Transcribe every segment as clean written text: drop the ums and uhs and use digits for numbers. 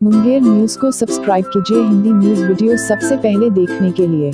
Munger news को subscribe कीजिए Hindi news video सबसे पहले देखने के लिए।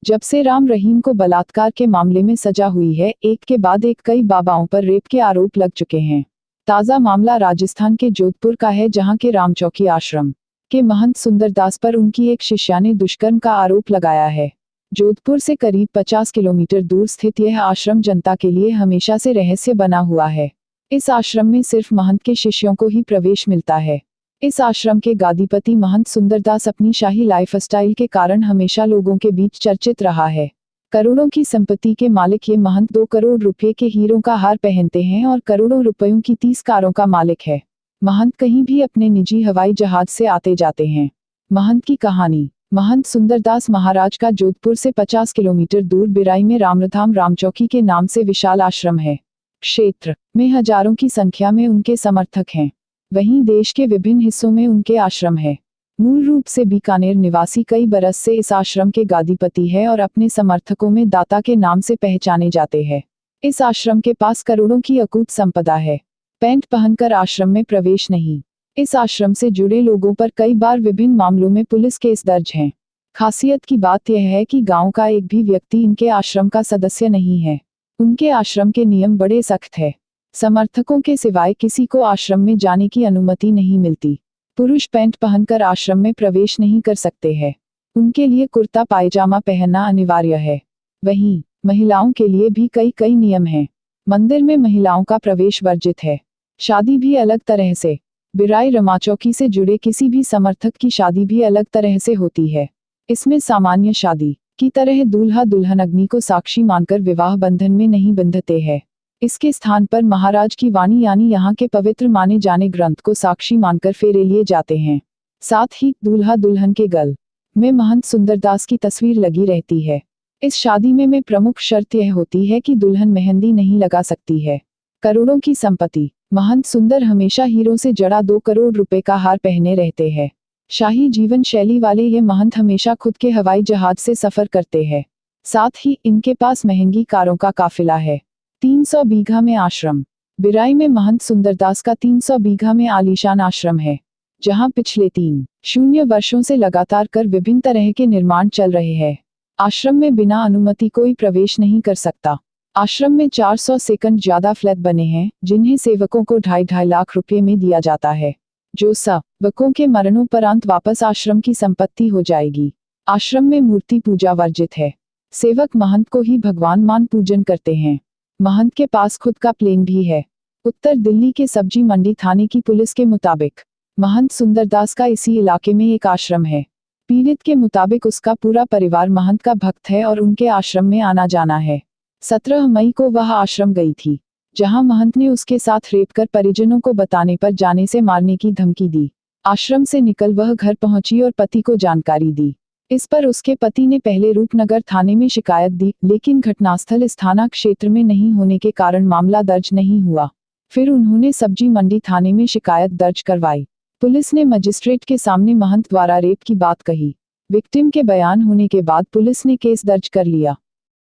जब से राम रहीम को बलात्कार के मामले में सजा हुई है, एक के बाद एक कई बाबाओं पर रेप के आरोप लग चुके हैं। ताज़ा मामला राजस्थान के जोधपुर का है, जहां के रामचौकी आश्रम के महंत सुंदरदास पर उनकी एक शिष्या ने दुष्कर्म का आरोप लगाया है। जोधपुर से करीब 50 किलोमीटर दूर स्थित यह आश्रम जनता के लिए हमेशा से रहस्य बना हुआ है। इस आश्रम में सिर्फ महंत के शिष्यों को ही प्रवेश मिलता है। इस आश्रम के गादीपति महंत सुंदरदास अपनी शाही लाइफस्टाइल के कारण हमेशा लोगों के बीच चर्चित रहा है। करोड़ों की संपत्ति के मालिक ये महंत 2 करोड़ रुपए के हीरों का हार पहनते हैं और करोड़ों रुपयों की 30 कारों का मालिक है। महंत कहीं भी अपने निजी हवाई जहाज से आते जाते हैं। महंत की कहानी। महंत सुंदरदास महाराज का जोधपुर से 50 किलोमीटर दूर बिराई में रामरधाम रामचौकी के नाम से विशाल आश्रम है। क्षेत्र में हजारों की संख्या में उनके समर्थक हैं। वहीं देश के विभिन्न हिस्सों में उनके आश्रम है। मूल रूप से बीकानेर निवासी कई बरस से इस आश्रम के गादीपति है और अपने समर्थकों में दाता के नाम से पहचाने जाते हैं। इस आश्रम के पास करोड़ों की अकूत संपदा है। पैंट पहनकर आश्रम में प्रवेश नहीं। इस आश्रम से जुड़े लोगों पर कई बार विभिन्न मामलों में पुलिस केस दर्ज हैं। खासियत की बात यह है कि गांव का एक भी व्यक्ति इनके आश्रम का सदस्य नहीं है। उनके आश्रम के नियम बड़े सख्त है। समर्थकों के सिवाय किसी को आश्रम में जाने की अनुमति नहीं मिलती। पुरुष पैंट पहनकर आश्रम में प्रवेश नहीं कर सकते हैं। उनके लिए कुर्ता पायजामा पहनना अनिवार्य है। वहीं महिलाओं के लिए भी कई नियम हैं। मंदिर में महिलाओं का प्रवेश वर्जित है। शादी भी अलग तरह से। बिराई रामचौकी से जुड़े किसी भी समर्थक की शादी भी अलग तरह से होती है। इसमें सामान्य शादी की तरह दूल्हा दुल्हन अग्नि को साक्षी मानकर विवाह बंधन में नहीं बंधते हैं। इसके स्थान पर महाराज की वाणी यानी यहाँ के पवित्र माने जाने ग्रंथ को साक्षी मानकर फेरे लिए जाते हैं। साथ ही दूल्हा दुल्हन के गल में महंत सुंदरदास की तस्वीर लगी रहती है। इस शादी में प्रमुख शर्त यह होती है कि दुल्हन मेहंदी नहीं लगा सकती है। करोड़ों की संपत्ति। महंत सुंदर हमेशा हीरों से जड़ा 2 करोड़ रुपए का हार पहने रहते हैं। शाही जीवन शैली वाले ये महंत हमेशा खुद के हवाई जहाज से सफर करते हैं। साथ ही इनके पास महंगी कारों का काफिला है। 300 बीघा में आश्रम। बिराई में महंत सुंदरदास का 300 बीघा में आलीशान आश्रम है, जहां पिछले 3 वर्षों से लगातार कर विभिन्न तरह के निर्माण चल रहे हैं। आश्रम में बिना अनुमति कोई प्रवेश नहीं कर सकता। आश्रम में 400 से ज्यादा फ्लैट बने हैं, जिन्हें सेवकों को 2.5 लाख रुपये में दिया जाता है, जो सेवकों के मरणोपरांत वापस आश्रम की संपत्ति हो जाएगी। आश्रम में मूर्ति पूजा वर्जित है। सेवक महंत को ही भगवान मान पूजन करते हैं। महंत के पास खुद का प्लेन भी है। उत्तर दिल्ली के सब्जी मंडी थाने की पुलिस के मुताबिक महंत सुंदरदास का इसी इलाके में एक आश्रम है। पीड़ित के मुताबिक उसका पूरा परिवार महंत का भक्त है और उनके आश्रम में आना जाना है। 17 मई को वह आश्रम गई थी, जहां महंत ने उसके साथ रेप कर परिजनों को बताने पर जाने से मारने की धमकी दी। आश्रम से निकल वह घर पहुंची और पति को जानकारी दी। इस पर उसके पति ने पहले रूपनगर थाने में शिकायत दी, लेकिन घटनास्थल इस थाना क्षेत्र में नहीं होने के कारण मामला दर्ज नहीं हुआ। फिर उन्होंने सब्जी मंडी थाने में शिकायत दर्ज करवाई। पुलिस ने मजिस्ट्रेट के सामने महंत द्वारा रेप की बात कही। विक्टिम के बयान होने के बाद पुलिस ने केस दर्ज कर लिया।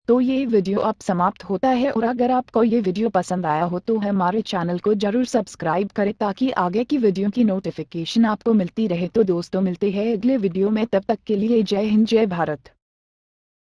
तो ये वीडियो अब समाप्त होता है, और अगर आपको ये वीडियो पसंद आया हो तो हमारे चैनल को जरूर सब्सक्राइब करें, ताकि आगे की वीडियो की नोटिफिकेशन आपको मिलती रहे। तो दोस्तों, मिलते हैं अगले वीडियो में। तब तक के लिए जय हिंद, जय भारत।